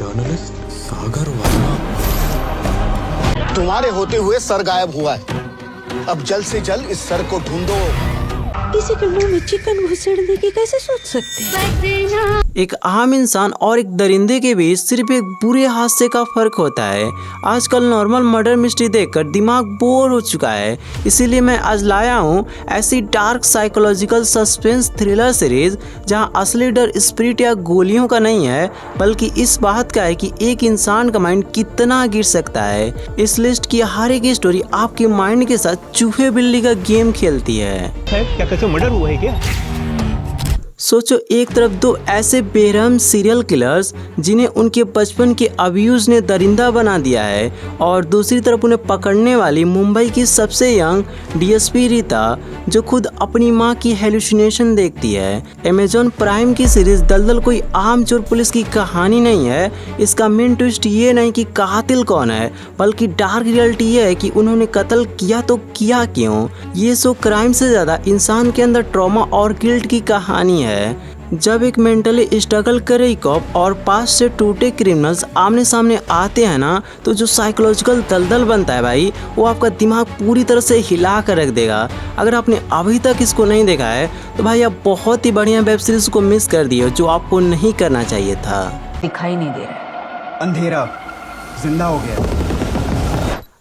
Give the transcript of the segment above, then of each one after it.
Journalist सागर वर्मा तुम्हारे होते हुए सर गायब हुआ है। अब जल्द से जल्द इस सर को ढूंढो। किसी के मुंह में चिकन घुसेड़ने की कैसे सोच सकते हैं? एक आम इंसान और एक दरिंदे के बीच सिर्फ एक बुरे हादसे का फर्क होता है। आजकल नॉर्मल मर्डर मिस्ट्री देखकर दिमाग बोर हो चुका है, इसीलिए मैं आज लाया हूँ ऐसी dark psychological suspense thriller series जहां असली डर स्पिरिट या गोलियों का नहीं है, बल्कि इस बात का है कि एक इंसान का माइंड कितना गिर सकता है। इस लिस्ट की हर एक स्टोरी आपके माइंड के साथ चूहे बिल्ली का गेम खेलती है। क्या कैसे मर्डर हुआ है क्या? सोचो, एक तरफ दो ऐसे बेरहम सीरियल किलर्स जिन्हें उनके बचपन के अब्यूज ने दरिंदा बना दिया है, और दूसरी तरफ उन्हें पकड़ने वाली मुंबई की सबसे यंग डीएसपी रीता जो खुद अपनी मां की हेलुसिनेशन देखती है। अमेजॉन प्राइम की सीरीज दलदल कोई आम चोर पुलिस की कहानी नहीं है। इसका मेन ट्विस्ट ये नहीं कि कातिल कौन है, बल्कि डार्क रियलिटी ये है कि उन्होंने कत्ल किया तो किया क्यों। ये शो क्राइम से ज्यादा इंसान के अंदर ट्रॉमा और गिल्ट की कहानी है। जब एक मेंटली स्ट्रगल करे कॉप और पास से टूटे क्रिमिनल्स आमने सामने आते हैं ना, तो जो साइकोलॉजिकल दलदल बनता है भाई, वो आपका दिमाग पूरी तरह से हिला कर रख देगा। अगर आपने अभी तक इसको नहीं देखा है तो भाई आप बहुत ही बढ़िया वेब सीरीज को मिस कर दिए, जो आपको नहीं करना चाहिए था। दिखाई नहीं दे रहा, अंधेरा जिंदा हो गया।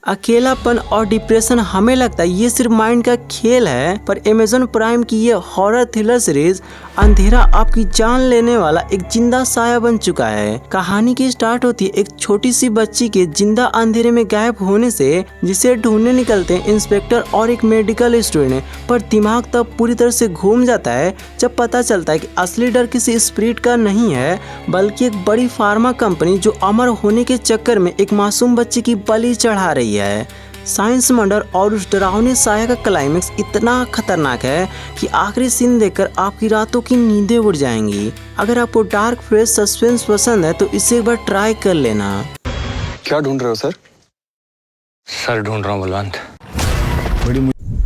अकेलापन और डिप्रेशन हमें लगता है ये सिर्फ माइंड का खेल है, पर अमेजॉन प्राइम की ये हॉरर थ्रिलर सीरीज अंधेरा आपकी जान लेने वाला एक जिंदा साया बन चुका है। कहानी की स्टार्ट होती है एक छोटी सी बच्ची के जिंदा अंधेरे में गायब होने से, जिसे ढूंढने निकलते हैं इंस्पेक्टर और एक मेडिकल स्टूडेंट। पर दिमाग तब पूरी तरह से घूम जाता है जब पता चलता है कि असली डर किसी स्पिरिट का नहीं है, बल्कि एक बड़ी फार्मा कंपनी जो अमर होने के चक्कर में एक मासूम बच्चे की बलि चढ़ा रही है। साइंस मर्डर और उस डरावने साया का क्लाइमेक्स इतना खतरनाक है कि आखिरी सीन देखकर आपकी रातों की नींदें उड़ जाएंगी। अगर आपको डार्क फ्रेश सस्पेंस पसंद है तो इसे एक बार ट्राई कर लेना। क्या ढूंढ रहे हो सर? सर ढूंढ रहा हूँ बलवंत।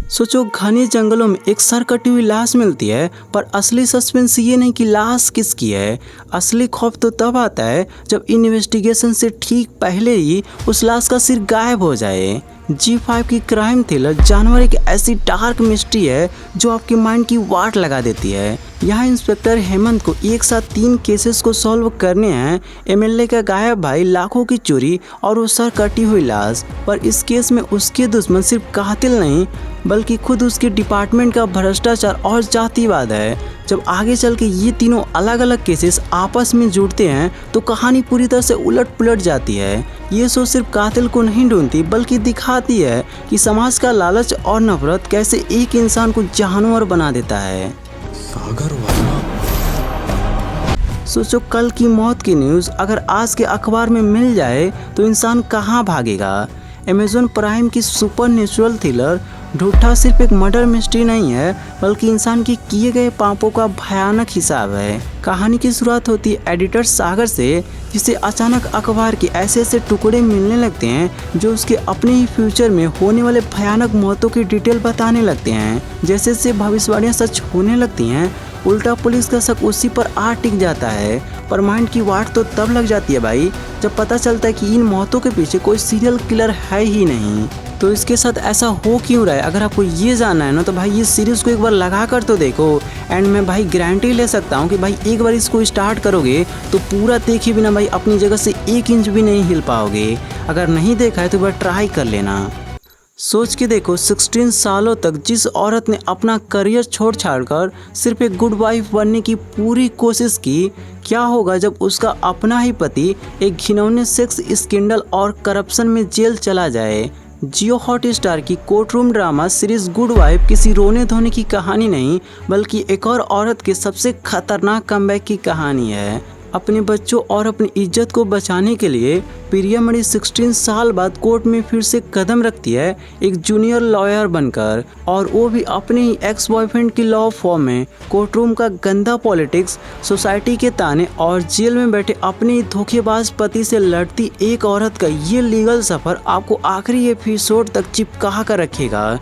सोचो, घने जंगलों में एक सर कटी हुई लाश मिलती है, पर असली सस्पेंस ये नहीं कि लाश किसकी है। असली खौफ तो तब आता है जब इन्वेस्टिगेशन से ठीक पहले ही उस लाश का सिर गायब हो जाए। G5 की क्राइम थ्रिलर जानवर एक ऐसी डार्क मिस्ट्री है जो आपके माइंड की वाट लगा देती है। यहाँ इंस्पेक्टर हेमंत को एक साथ 3 केसेस को सॉल्व करने हैं। एमएलए का गायब भाई, लाखों की चोरी और वो सर कटी हुई लाश। पर इस केस में उसके दुश्मन सिर्फ कातिल नहीं, बल्कि खुद उसके डिपार्टमेंट का भ्रष्टाचार और जातिवाद है। जब आगे चल के ये तीनों अलग अलग केसेस आपस में जुड़ते हैं तो कहानी पूरी तरह से उलट पुलट जाती है। ये शो सिर्फ कातिल को नहीं ढूंढती, बल्कि दिखाती है कि समाज का लालच और नफरत कैसे एक इंसान को जानवर बना देता है। सागर वर्मा। सोचो, कल की मौत की न्यूज़ अगर आज के अखबार में मिल जाए तो इंसान कहाँ भागेगा। अमेजॉन प्राइम की सुपर नेचुरल थ्रिलर ढूंढा सिर्फ एक मर्डर मिस्ट्री नहीं है, बल्कि इंसान के किए गए पापों का भयानक हिसाब है। कहानी की शुरुआत होती है एडिटर सागर से, जिसे अचानक अखबार के ऐसे ऐसे टुकड़े मिलने लगते हैं जो उसके अपने ही फ्यूचर में होने वाले भयानक मौतों की डिटेल बताने लगते हैं। जैसे जैसे भविष्यवाणियां सच होने लगती हैं, उल्टा पुलिस का शक उसी पर आ टिक जाता है। पर माइंड की वाट तो तब लग जाती है भाई जब पता चलता है कि इन मौतों के पीछे कोई सीरियल किलर है ही नहीं। तो इसके साथ ऐसा हो क्यों रहा है? अगर आपको ये जानना है ना, तो भाई ये सीरीज को एक बार लगा कर तो देखो। एंड मैं भाई गारंटी ले सकता हूँ कि भाई एक बार इसको स्टार्ट करोगे तो पूरा देखे बिना भाई अपनी जगह से 1 इंच भी नहीं हिल पाओगे। अगर नहीं देखा है तो एक बार ट्राई कर लेना। सोच के देखो, 16 सालों तक जिस औरत ने अपना करियर छोड़ छाड़कर सिर्फ एक गुड वाइफ बनने की पूरी कोशिश की, क्या होगा जब उसका अपना ही पति एक घिनौने सेक्स स्कैंडल और करप्शन में जेल चला जाए। जियो हॉटस्टार की courtroom drama series good wife किसी रोने धोने की कहानी नहीं, बल्कि एक और औरत के सबसे खतरनाक कमबैक की कहानी है। अपने बच्चों और अपनी इज्जत को बचाने के लिए प्रियामणि 16 साल बाद कोर्ट में फिर से कदम रखती है, एक जूनियर लॉयर बनकर, और वो भी अपने ही एक्स बॉयफ्रेंड की लॉ फॉर्म में। कोर्टरूम का गंदा पॉलिटिक्स, सोसाइटी के ताने और जेल में बैठे अपने ही धोखेबाज पति से लड़ती एक औरत का ये लीगल सफर आपको आखिरी एपिसोड तक चिपका कर रखेगा।